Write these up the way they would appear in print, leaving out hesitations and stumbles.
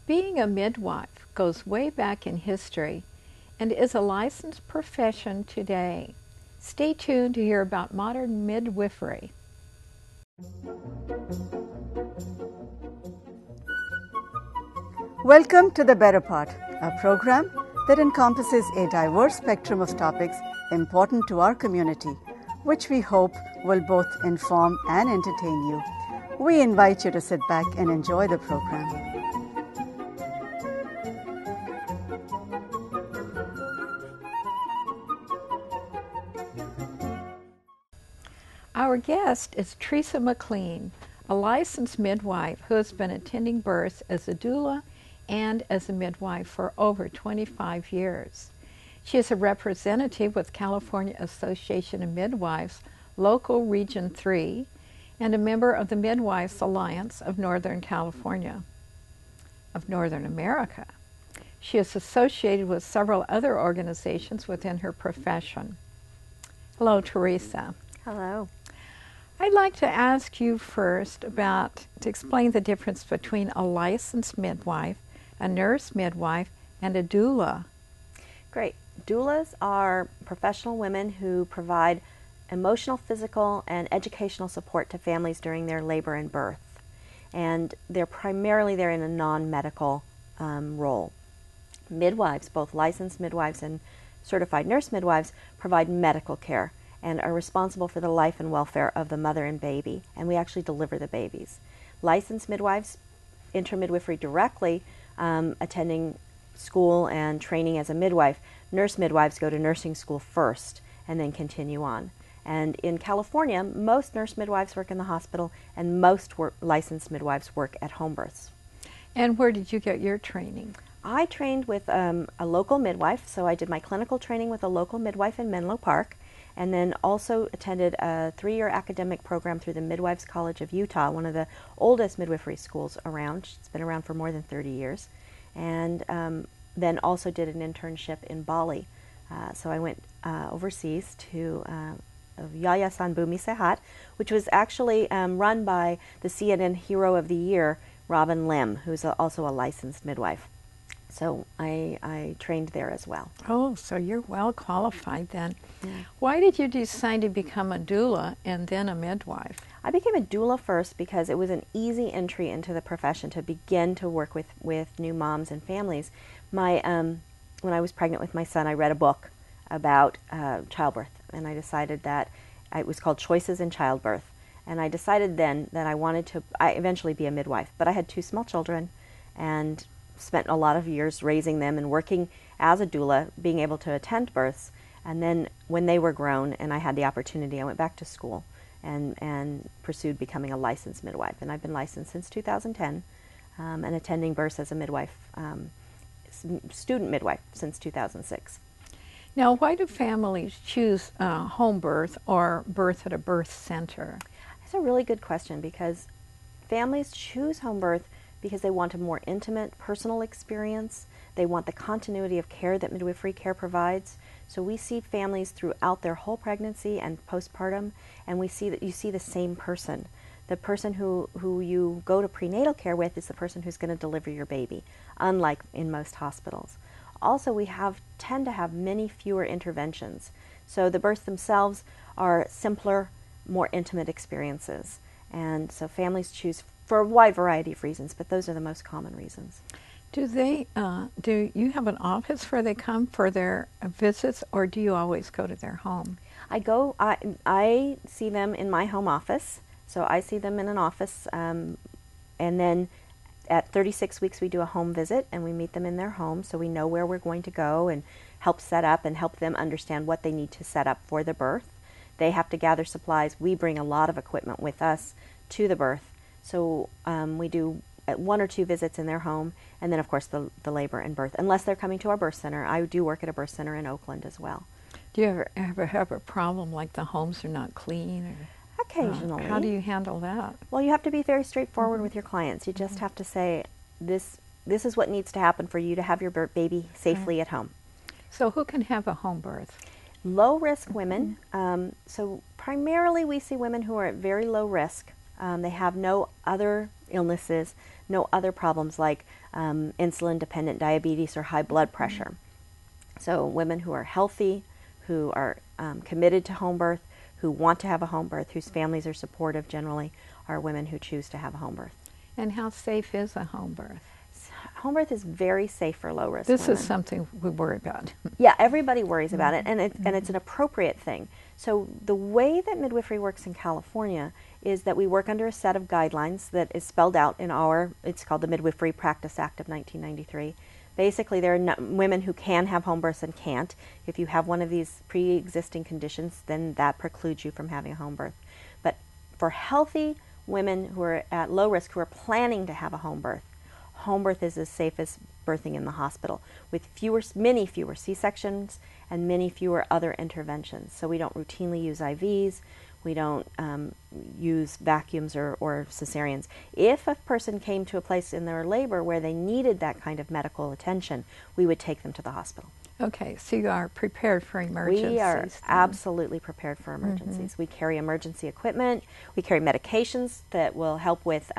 Being a midwife goes way back in history and is a licensed profession today. Stay tuned to hear about modern midwifery. Welcome to The Better Part, a program that encompasses a diverse spectrum of topics important to our community, which we hope will both inform and entertain you. We invite you to sit back and enjoy the program. Our guest is Teresa McLean, a licensed midwife who has been attending births as a doula and as a midwife for over 25 years. She is a representative with California Association of Midwives, Local Region 3, and a member of the Midwives Alliance of Northern California, of Northern America. She is associated with several other organizations within her profession. Hello, Teresa. Hello. I'd like to ask you first to explain the difference between a licensed midwife, a nurse midwife, and a doula. Great. Doulas are professional women who provide emotional, physical, and educational support to families during their labor and birth. And they're primarily there in a non-medical role. Midwives, both licensed midwives and certified nurse midwives, provide medical care and are responsible for the life and welfare of the mother and baby, and we actually deliver the babies. Licensed midwives enter midwifery directly, attending school and training as a midwife. Nurse midwives go to nursing school first and then continue on. And in California, most nurse midwives work in the hospital and most licensed midwives work at home births. And where did you get your training? I trained with a local midwife, so I did my clinical training with a local midwife in Menlo Park, and then also attended a 3-year academic program through the Midwives College of Utah, one of the oldest midwifery schools around. It's been around for more than 30 years. And then also did an internship in Bali. So I went overseas to Yayasan Bumi Sehat, which was actually run by the CNN Hero of the Year, Robin Lim, who's also a licensed midwife. So I trained there as well. Oh, so you're well qualified then. Yeah. Why did you decide to become a doula and then a midwife? I became a doula first because it was an easy entry into the profession to begin to work with new moms and families. When I was pregnant with my son, I read a book about childbirth, and I decided that it was called Choices in Childbirth. And I decided then that I wanted to eventually be a midwife. But I had 2 small children and spent a lot of years raising them and working as a doula, being able to attend births. And then when they were grown and I had the opportunity, I went back to school and pursued becoming a licensed midwife. And I've been licensed since 2010 and attending births as a midwife, student midwife, since 2006. Now, why do families choose home birth or birth at a birth center? That's a really good question, because families choose home birth because they want a more intimate, personal experience. They want the continuity of care that midwifery care provides. So we see families throughout their whole pregnancy and postpartum, and we see that you see the same person. The person who you go to prenatal care with is the person who's going to deliver your baby, unlike in most hospitals. Also, we tend to have many fewer interventions. So the births themselves are simpler, more intimate experiences. And so families choose for a wide variety of reasons, but those are the most common reasons. Do you have an office where they come for their visits, or do you always go to their home? I see them in my home office, so I see them in an office, and then at 36 weeks we do a home visit, and we meet them in their home, so we know where we're going to go and help set up and help them understand what they need to set up for the birth. They have to gather supplies. We bring a lot of equipment with us to the birth. So we do 1 or 2 visits in their home, and then of course the labor and birth, unless they're coming to our birth center. I do work at a birth center in Oakland as well. Do you ever have a problem like the homes are not clean? Or, occasionally. How do you handle that? Well, you have to be very straightforward with your clients. You just have to say, this is what needs to happen for you to have your baby safely at home. So who can have a home birth? Low-risk women. So primarily we see women who are at very low risk. They have no other illnesses, no other problems like insulin-dependent diabetes or high blood pressure. So women who are healthy, who are committed to home birth, who want to have a home birth, whose families are supportive generally, are women who choose to have a home birth. And how safe is a home birth? Home birth is very safe for low-risk This women. is something we worry about. Yeah, everybody worries about it, and it's an appropriate thing. So the way that midwifery works in California is that we work under a set of guidelines that is spelled out in it's called the Midwifery Practice Act of 1993. Basically, there are women who can have home births and can't. If you have one of these pre-existing conditions, then that precludes you from having a home birth. But for healthy women who are at low risk, who are planning to have a home birth is as safe as birthing in the hospital, with many fewer C-sections and many fewer other interventions. So we don't routinely use IVs, we don't use vacuums or cesareans. If a person came to a place in their labor where they needed that kind of medical attention, we would take them to the hospital. Okay, so you are prepared for emergencies. We are absolutely prepared for emergencies. We carry emergency equipment, we carry medications that will help with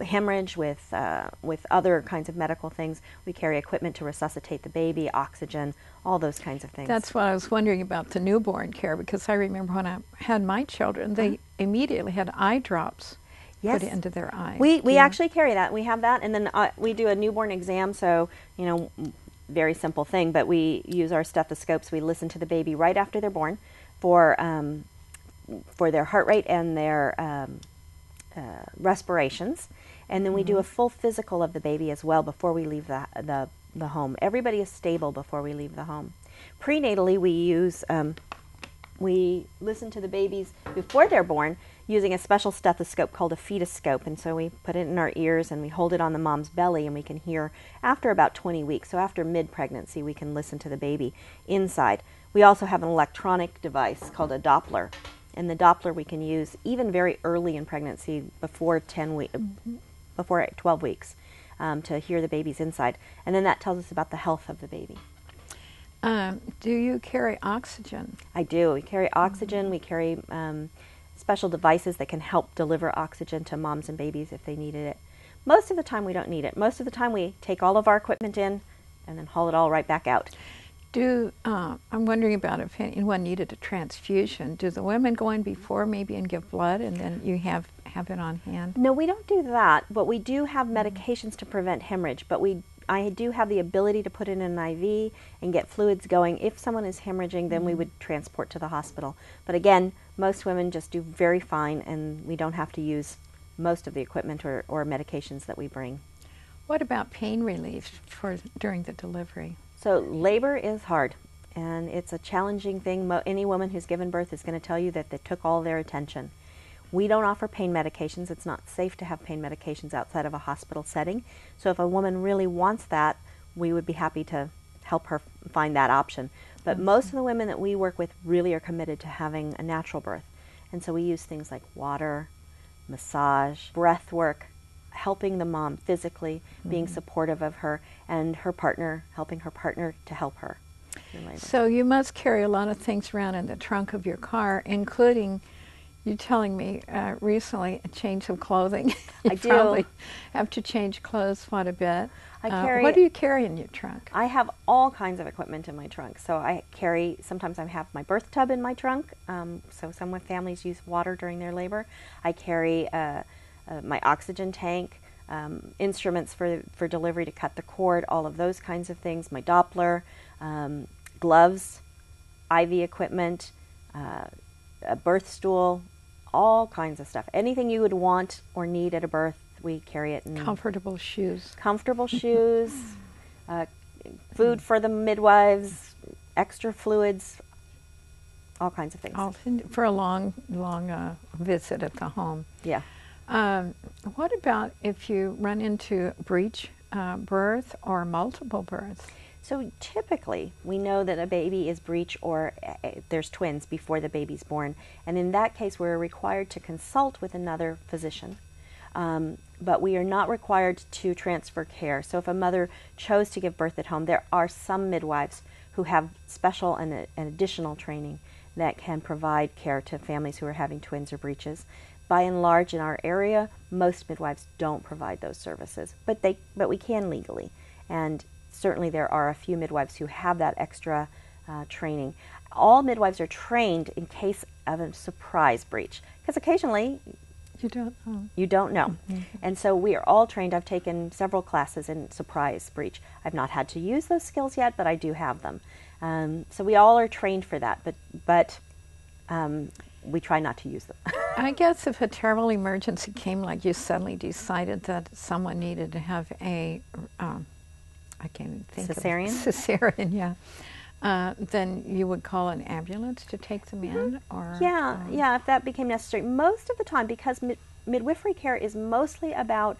hemorrhage, with other kinds of medical things. We carry equipment to resuscitate the baby, oxygen, all those kinds of things. That's what I was wondering about the newborn care, because I remember when I had my children, they immediately had eye drops put into their eyes. We actually carry that. We have that, and then we do a newborn exam, so, very simple thing, but we use our stethoscopes. We listen to the baby right after they're born for their heart rate and their respirations, and then we do a full physical of the baby as well before we leave the home. Everybody is stable before we leave the home. Prenatally, we listen to the babies before they're born using a special stethoscope called a fetoscope, and so we put it in our ears and we hold it on the mom's belly, and we can hear after about 20 weeks, so after mid-pregnancy, we can listen to the baby inside. We also have an electronic device called a Doppler, and the Doppler we can use even very early in pregnancy, before 12 weeks, to hear the baby's inside, and then that tells us about the health of the baby. Do you carry oxygen? I do. We carry oxygen. We carry special devices that can help deliver oxygen to moms and babies if they needed it. Most of the time we don't need it. Most of the time we take all of our equipment in and then haul it all right back out. I'm wondering about if anyone needed a transfusion. Do the women go in before maybe and give blood, and then you have it on hand? No, we don't do that, but we do have medications to prevent hemorrhage, but I do have the ability to put in an IV and get fluids going. If someone is hemorrhaging, then we would transport to the hospital. But again, most women just do very fine, and we don't have to use most of the equipment or medications that we bring. What about pain relief during the delivery? So labor is hard, and it's a challenging thing. Any woman who's given birth is going to tell you that they took all their attention. We don't offer pain medications. It's not safe to have pain medications outside of a hospital setting. So if a woman really wants that, we would be happy to help her find that option. But most of the women that we work with really are committed to having a natural birth. And so we use things like water, massage, breath work, helping the mom physically, being supportive of her, and her partner, helping her partner to help her in labor. So you must carry a lot of things around in the trunk of your car, including, you telling me recently, a change of clothing. I do. Probably have to change clothes quite a bit. What do you carry in your trunk? I have all kinds of equipment in my trunk. So sometimes I have my birth tub in my trunk. So some families use water during their labor. I carry my oxygen tank, instruments for delivery to cut the cord, all of those kinds of things, my Doppler, gloves, IV equipment, a birth stool, all kinds of stuff. Anything you would want or need at a birth, we carry it. Comfortable shoes. Comfortable shoes, food for the midwives, extra fluids, all kinds of things. All for a long visit at the home. Yeah. What about if you run into breech birth or multiple births? So typically, we know that a baby is breech or there's twins before the baby's born. And in that case, we're required to consult with another physician. But we are not required to transfer care. So if a mother chose to give birth at home, there are some midwives who have special and additional training that can provide care to families who are having twins or breeches. by and large in our area, most midwives don't provide those services, but we can legally. And certainly there are a few midwives who have that extra training. All midwives are trained in case of a surprise breach, because occasionally you don't know. And so we are all trained. I've taken several classes in surprise breach. I've not had to use those skills yet, but I do have them. So we all are trained for that, but we try not to use them. I guess if a terrible emergency came, like you suddenly decided that someone needed to have a, I can't even think Cesarean? Cesarean, yeah. Then you would call an ambulance to take them in, or yeah, if that became necessary. Most of the time, because midwifery care is mostly about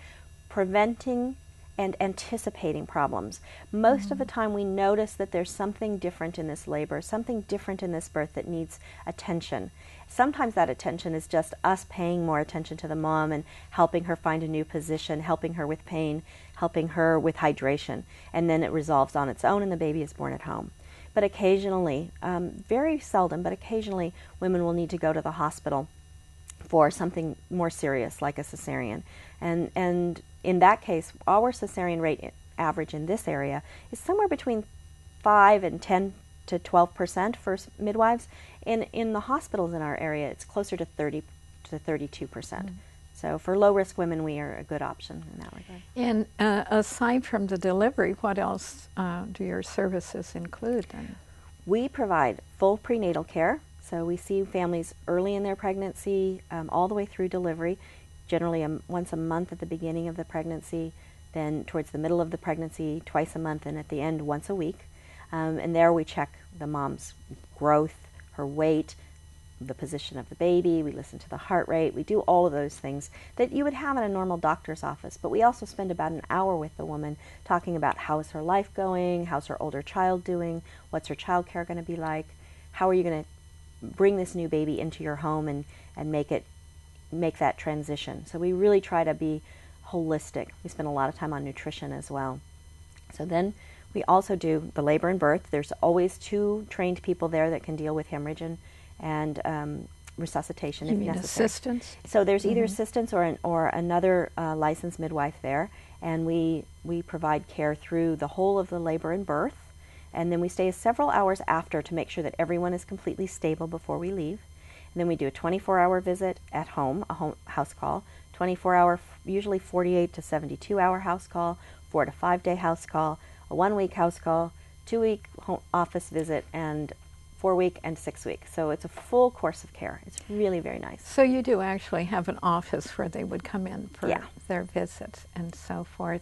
preventing and anticipating problems. Most of the time we notice that there's something different in this labor, something different in this birth that needs attention. Sometimes that attention is just us paying more attention to the mom and helping her find a new position, helping her with pain, helping her with hydration, and then it resolves on its own and the baby is born at home. But occasionally, very seldom, but occasionally women will need to go to the hospital for something more serious like a cesarean. And in that case, our cesarean rate average in this area is somewhere between 5 and 10 to 12% for midwives. In the hospitals in our area, it's closer to 30 to 32%. So for low-risk women, we are a good option in that regard. And aside from the delivery, what else do your services include then? We provide full prenatal care. So we see families early in their pregnancy, all the way through delivery, generally once a month at the beginning of the pregnancy, then towards the middle of the pregnancy, twice a month, and at the end, once a week. And there we check the mom's growth, her weight, the position of the baby, we listen to the heart rate, we do all of those things that you would have in a normal doctor's office. But we also spend about an hour with the woman talking about how is her life going, how's her older child doing, what's her child care going to be like, how are you going to bring this new baby into your home and make that transition. So we really try to be holistic. We spend a lot of time on nutrition as well. So then we also do the labor and birth. There's always 2 trained people there that can deal with hemorrhage and resuscitation if necessary. Assistants? So there's either assistants or another licensed midwife there, and we provide care through the whole of the labor and birth, and then we stay several hours after to make sure that everyone is completely stable before we leave. And then we do a 24-hour visit at home, a home house call, 24-hour, usually 48 to 72-hour house call, 4 to 5 day house call, a 1-week house call, 2-week office visit, and 4-week and 6-week. So it's a full course of care. It's really very nice. So you do actually have an office where they would come in for their visits and so forth.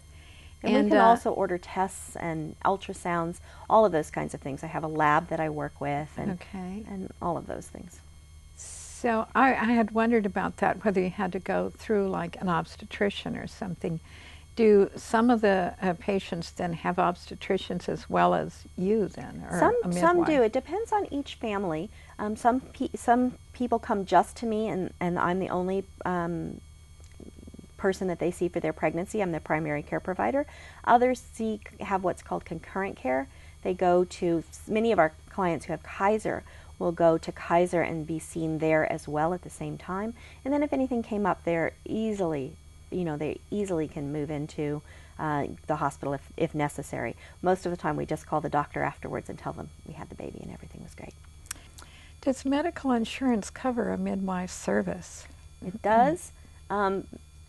And we can also order tests and ultrasounds, all of those kinds of things. I have a lab that I work with and all of those things. So I had wondered about that, whether you had to go through like an obstetrician or something. Do some of the patients then have obstetricians as well as you then, or a midwife? Some do. It depends on each family. Some people come just to me, and I'm the only person that they see for their pregnancy. I'm the primary care provider. Others have what's called concurrent care. They go to, many of our clients who have Kaiser will go to Kaiser and be seen there as well at the same time. And then if anything came up, they easily can move into the hospital if necessary. Most of the time we just call the doctor afterwards and tell them we had the baby and everything was great. Does medical insurance cover a midwife service? It does.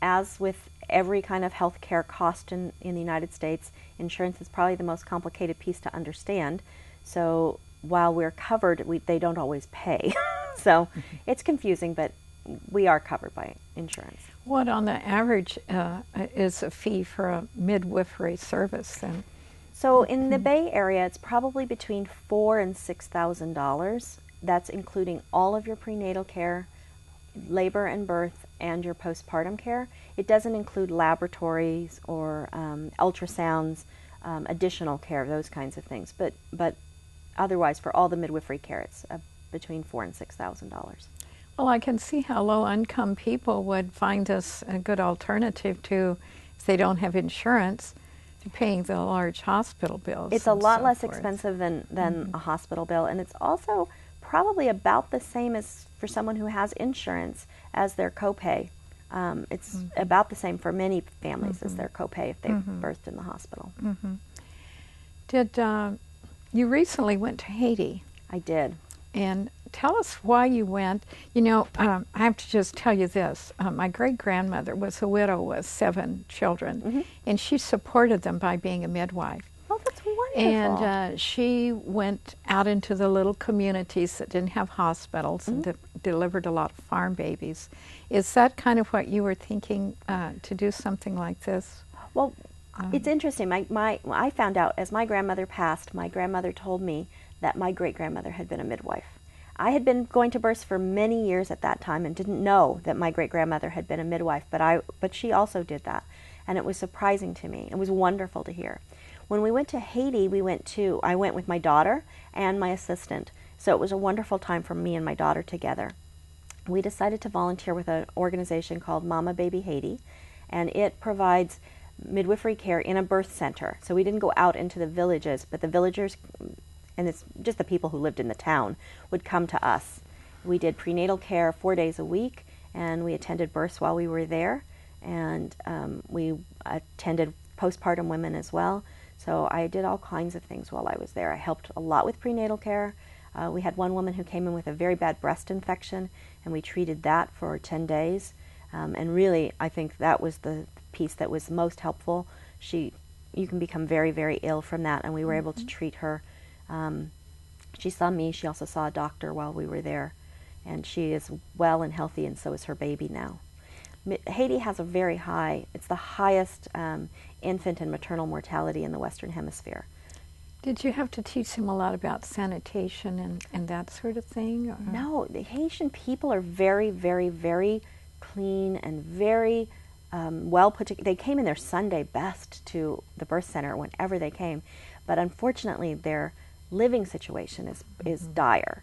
As with every kind of health care cost in the United States, insurance is probably the most complicated piece to understand. So while we're covered, they don't always pay. So it's confusing, but we are covered by insurance. What on the average is a fee for a midwifery service then? So in the Bay Area, it's probably between $4,000 and $6,000. That's including all of your prenatal care, labor and birth, and your postpartum care. It doesn't include laboratories or ultrasounds, additional care, those kinds of things. But otherwise, for all the midwifery care, it's between $4,000 and $6,000. Well, I can see how low-income people would find this a good alternative to, if they don't have insurance, paying the large hospital bills. It's a lot so less forth. expensive than a hospital bill, and it's also probably about the same as for someone who has insurance as their copay. It's about the same for many families as their copay if they've birthed in the hospital. Did you recently went to Haiti? I did. And tell us why you went. You know, I have to just tell you this. My great-grandmother was a widow with 7 children, and she supported them by being a midwife. Oh, that's wonderful. And she went out into the little communities that didn't have hospitals and delivered a lot of farm babies. Is that kind of what you were thinking to do something like this? Well, it's interesting. I found out as my grandmother passed, my grandmother told me that my great-grandmother had been a midwife. I had been going to births for many years at that time and didn't know that my great-grandmother had been a midwife, but she also did that. And it was surprising to me. It was wonderful to hear. When we went to Haiti, I went with my daughter and my assistant. So it was a wonderful time for me and my daughter together. We decided to volunteer with an organization called Mama Baby Haiti, and it provides midwifery care in a birth center. So we didn't go out into the villages, but the villagers, and it's just the people who lived in the town, would come to us. We did prenatal care 4 days a week, and we attended births while we were there, and we attended postpartum women as well. So I did all kinds of things while I was there. I helped a lot with prenatal care. We had one woman who came in with a very bad breast infection, and we treated that for 10 days. And really, I think that was the piece that was most helpful. You can become very, very ill from that, and we were able to treat her. She saw me. She also saw a doctor while we were there, and she is well and healthy, and so is her baby now. Haiti has a very high, it's the highest infant and maternal mortality in the Western Hemisphere. Did you have to teach them a lot about sanitation and that sort of thing? Or? No, the Haitian people are very, very, very clean and very well put together. They came in their Sunday best to the birth center whenever they came, but unfortunately their living situation is dire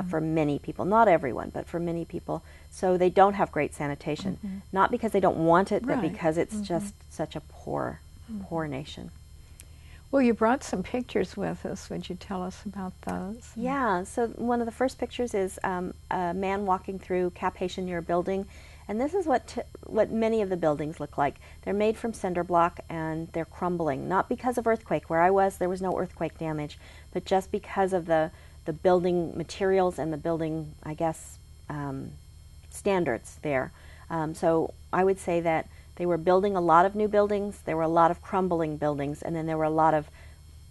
for many people. Not everyone, but for many people. So they don't have great sanitation, not because they don't want it, but because it's just such a poor nation. Well, you brought some pictures with us. Would you tell us about those? Yeah, so one of the first pictures is a man walking through Cap Haitian near a building, and this is what many of the buildings look like. They're made from cinder block, and they're crumbling, not because of earthquake. Where I was, there was no earthquake damage, but just because of the building materials and the building, I guess, standards there. So I would say that they were building a lot of new buildings, there were a lot of crumbling buildings, and then there were a lot of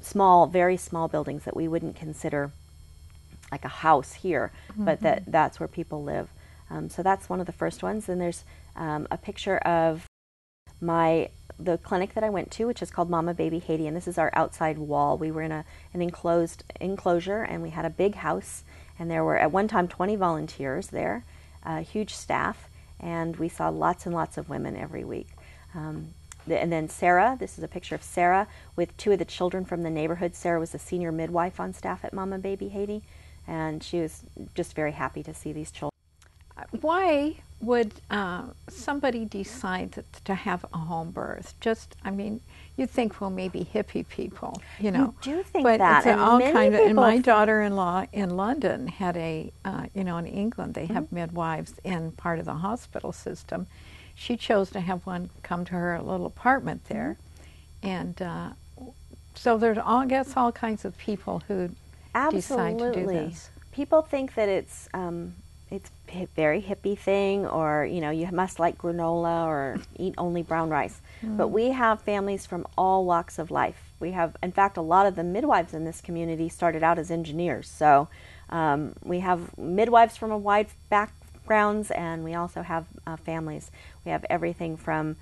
small, very small buildings that we wouldn't consider like a house here, but that's where people live. So that's one of the first ones. And there's a picture of the clinic that I went to, which is called Mama Baby Haiti, and this is our outside wall. We were in an enclosed enclosure, and we had a big house, and there were at one time 20 volunteers there, a huge staff, and we saw lots and lots of women every week. And then Sarah, this is a picture of Sarah with 2 of the children from the neighborhood. Sarah was a senior midwife on staff at Mama Baby Haiti, and she was just very happy to see these children. Why would somebody decide to have a home birth? You think, well, maybe hippie people, you know. You do think but that. It's all kind of. And my daughter-in-law in London had in England, they have midwives in part of the hospital system. She chose to have one come to her little apartment there, and so there's all kinds of people who decide to do this. People think that it's a very hippie thing, or you must like granola or eat only brown rice. But we have families from all walks of life. We have, in fact, a lot of the midwives in this community started out as engineers. So we have midwives from a wide backgrounds, and we also have families. We have everything from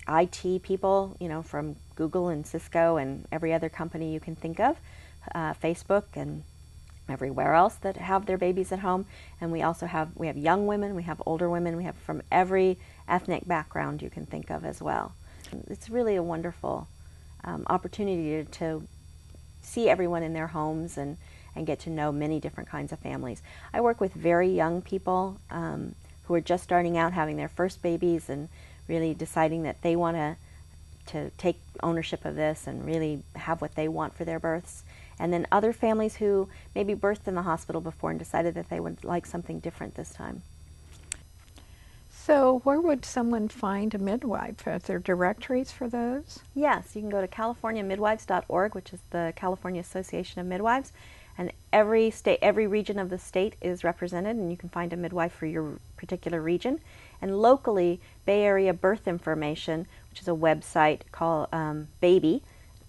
IT people, from Google and Cisco and every other company you can think of, Facebook and everywhere else that have their babies at home. And we have young women, we have older women, we have from every ethnic background you can think of as well. It's really a wonderful opportunity to see everyone in their homes and get to know many different kinds of families. I work with very young people who are just starting out, having their first babies, and really deciding that they want to to take ownership of this and really have what they want for their births. And then other families who maybe birthed in the hospital before and decided that they would like something different this time. So where would someone find a midwife? Are there directories for those? Yes, you can go to californiamidwives.org, which is the California Association of Midwives, and every state, every region of the state is represented, and you can find a midwife for your particular region. And locally, Bay Area Birth Information, which is a website called Baby,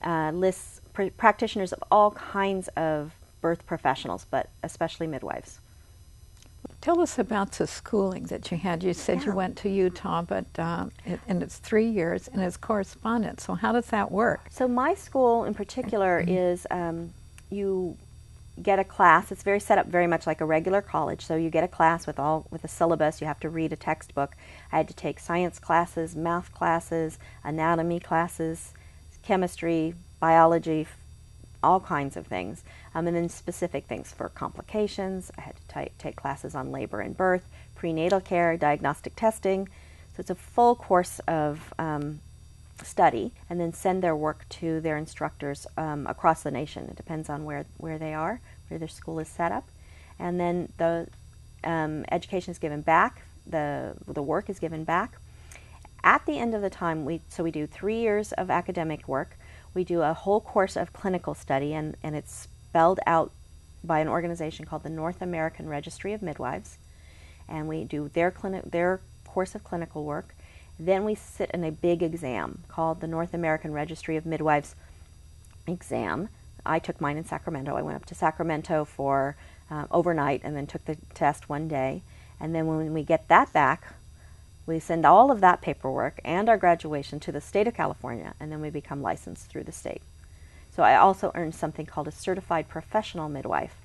lists practitioners of all kinds of birth professionals, but especially midwives. Tell us about the schooling that you had. You said you went to Utah, but and it's 3 years, and it's correspondence. So how does that work? So my school in particular is you get a class. It's very set up very much like a regular college. So you get a class with a syllabus. You have to read a textbook. I had to take science classes, math classes, anatomy classes, chemistry, biology, all kinds of things, and then specific things for complications. I had to take classes on labor and birth, prenatal care, diagnostic testing. So it's a full course of study, and then send their work to their instructors across the nation. It depends on where they are, where their school is set up. And then the education is given back, the work is given back. At the end of the time, we do 3 years of academic work. We do a whole course of clinical study, and it's spelled out by an organization called the North American Registry of Midwives. And we do their course of clinical work. Then we sit in a big exam called the North American Registry of Midwives exam. I took mine in Sacramento. I went up to Sacramento for overnight and then took the test one day. And then when we get that back, we send all of that paperwork and our graduation to the state of California, and then we become licensed through the state. So I also earned something called a Certified Professional Midwife,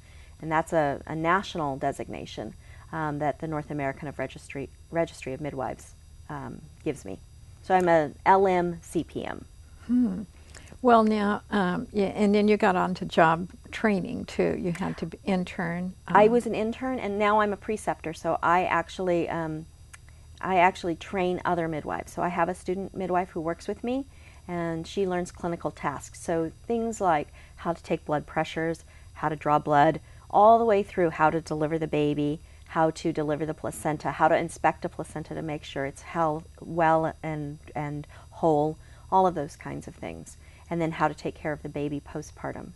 and that's a national designation that the North American Registry of Midwives gives me. So I'm a LM-CPM. Well, now, and then you got on to job training, too. You had to intern. I was an intern, and now I'm a preceptor, so I actually train other midwives. So I have a student midwife who works with me, and she learns clinical tasks. So things like how to take blood pressures, how to draw blood, all the way through how to deliver the baby, how to deliver the placenta, how to inspect a placenta to make sure it's held well and whole, all of those kinds of things. And then how to take care of the baby postpartum.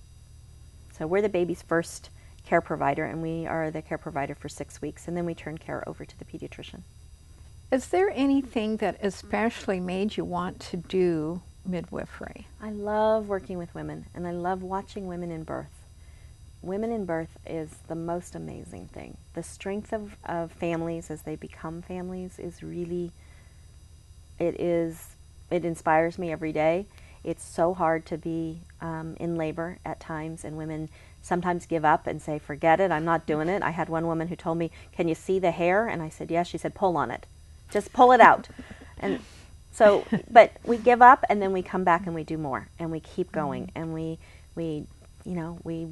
So we're the baby's first care provider, and we are the care provider for 6 weeks, and then we turn care over to the pediatrician. Is there anything that especially made you want to do midwifery? I love working with women, and I love watching women in birth. Women in birth is the most amazing thing. The strength of families as they become families is really, it inspires me every day. It's so hard to be in labor at times, and women sometimes give up and say, forget it, I'm not doing it. I had one woman who told me, can you see the hair? And I said, yes. She said, pull on it. Just pull it out. And so, but we give up, and then we come back and we do more, and we keep going, and we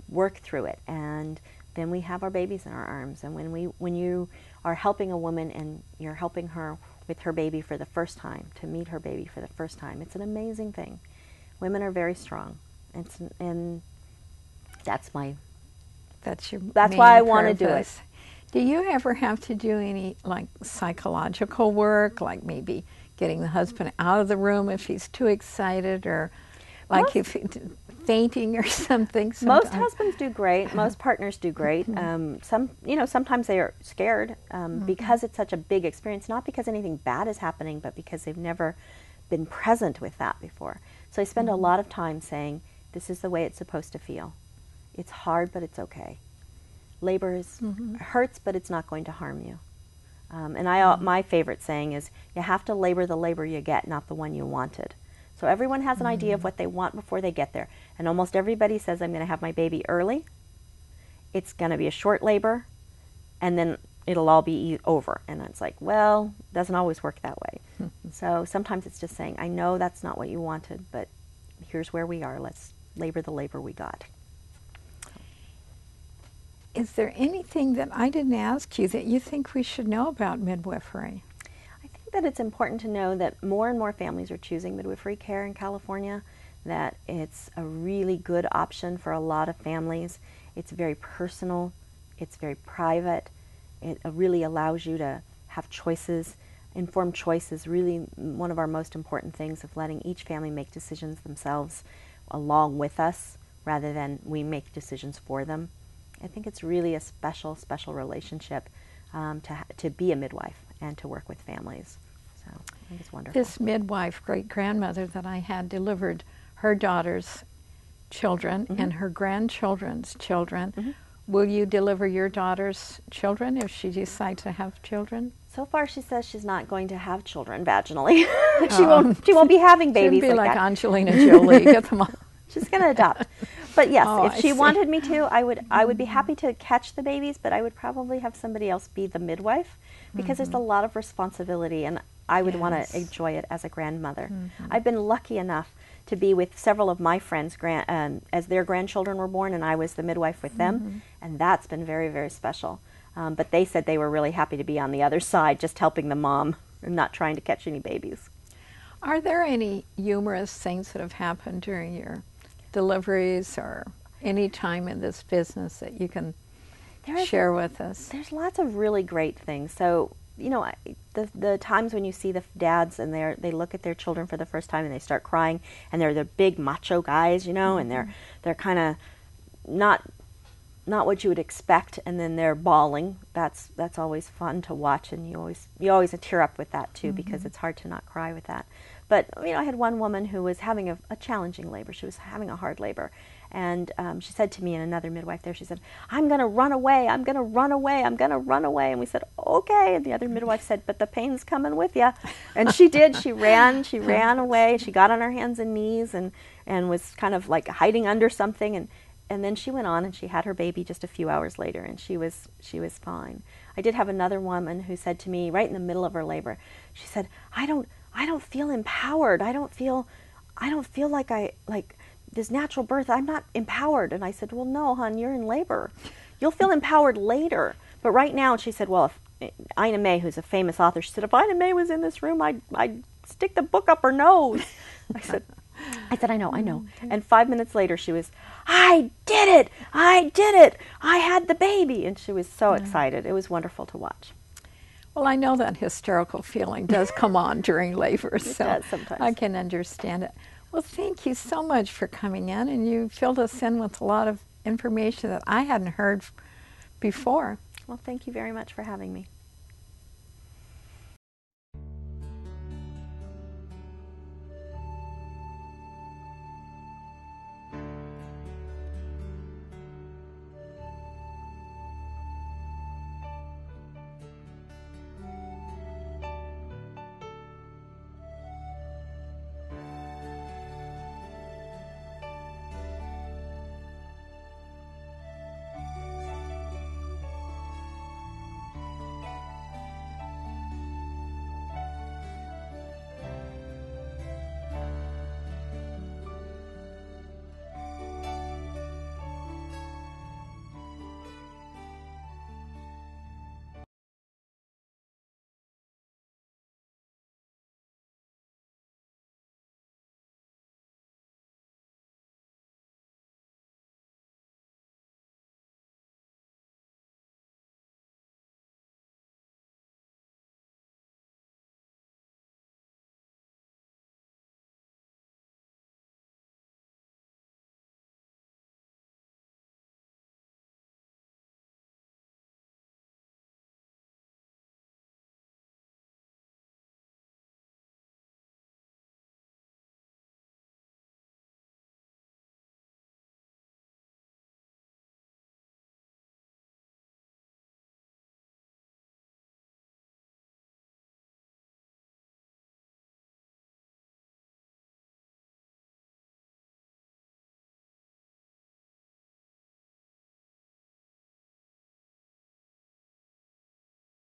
work through it, and then we have our babies in our arms. And when you are helping a woman and you're helping her with her baby for the first time, to meet her baby for the first time, it's an amazing thing. Women are very strong, and that's why I want to do it. Do you ever have to do any like psychological work, like maybe getting the husband out of the room if he's too excited, or like if fainting or something? Most husbands do great. Most partners do great. Sometimes they are scared because it's such a big experience, not because anything bad is happening, but because they've never been present with that before. So I spend a lot of time saying, this is the way it's supposed to feel. It's hard, but it's okay. Labor hurts, but it's not going to harm you. My favorite saying is, you have to labor the labor you get, not the one you wanted. So everyone has an idea of what they want before they get there. And almost everybody says, I'm going to have my baby early. It's going to be a short labor, and then it'll all be over. And it's like, well, it doesn't always work that way. So sometimes it's just saying, I know that's not what you wanted, but here's where we are. Let's labor the labor we got. Is there anything that I didn't ask you that you think we should know about midwifery? I think think that it's important to know that more and more families are choosing midwifery care in California, that it's a really good option for a lot of families. It's very personal, it's very private, it really allows you to have choices. Informed choice is really one of our most important things, of letting each family make decisions themselves along with us rather than we make decisions for them. I think it's really a special, special relationship to be a midwife and to work with families. So I think it's wonderful. This midwife, great-grandmother that I had, delivered her daughter's children and her grandchildren's children. Will you deliver your daughter's children if she decides to have children? So far, she says she's not going to have children vaginally. She won't be having babies. Shouldn't be like that. Angelina Jolie. Get them all. She's going to adopt. But yes, Oh, if I she see. wanted me to, I would be happy to catch the babies, but I would probably have somebody else be the midwife, because there's a lot of responsibility, and I would want Yes. to enjoy it as a grandmother. I've been lucky enough to be with several of my friends as their grandchildren were born, and I was the midwife with them, and that's been very, very special. But they said they were really happy to be on the other side, just helping the mom and not trying to catch any babies. Are there any humorous things that have happened during your deliveries or any time in this business that you can share with us? There's lots of really great things. So, the times when you see the dads and they look at their children for the first time and they start crying, and they're the big macho guys, and they're kind of not what you would expect, and then they're bawling. That's always fun to watch, and you always tear up with that too, because it's hard to not cry with that. But I had one woman who was having a challenging labor. She was having a hard labor, and she said to me and another midwife there, she said, "I'm going to run away. I'm going to run away. I'm going to run away." And we said, "Okay." And the other midwife said, "But the pain's coming with you." And she did. She ran away. She got on her hands and knees and was kind of like hiding under something, and then she went on and she had her baby just a few hours later, and she was fine. I did have another woman who said to me right in the middle of her labor, she said, I don't feel empowered. I don't feel like this natural birth. I'm not empowered. And I said, "Well, no, hon, you're in labor. You'll feel empowered later. But right now," she said, "Well, if Ina May, who's a famous author, she said, if Ina May was in this room, I'd stick the book up her nose." I said, "I know." And 5 minutes later, she was, I did it. I had the baby." And she was so excited. It was wonderful to watch. Well, I know that hysterical feeling does come on during labor, so does sometimes. I can understand it. Well, thank you so much for coming in, and you filled us in with a lot of information that I hadn't heard before. Well, thank you very much for having me.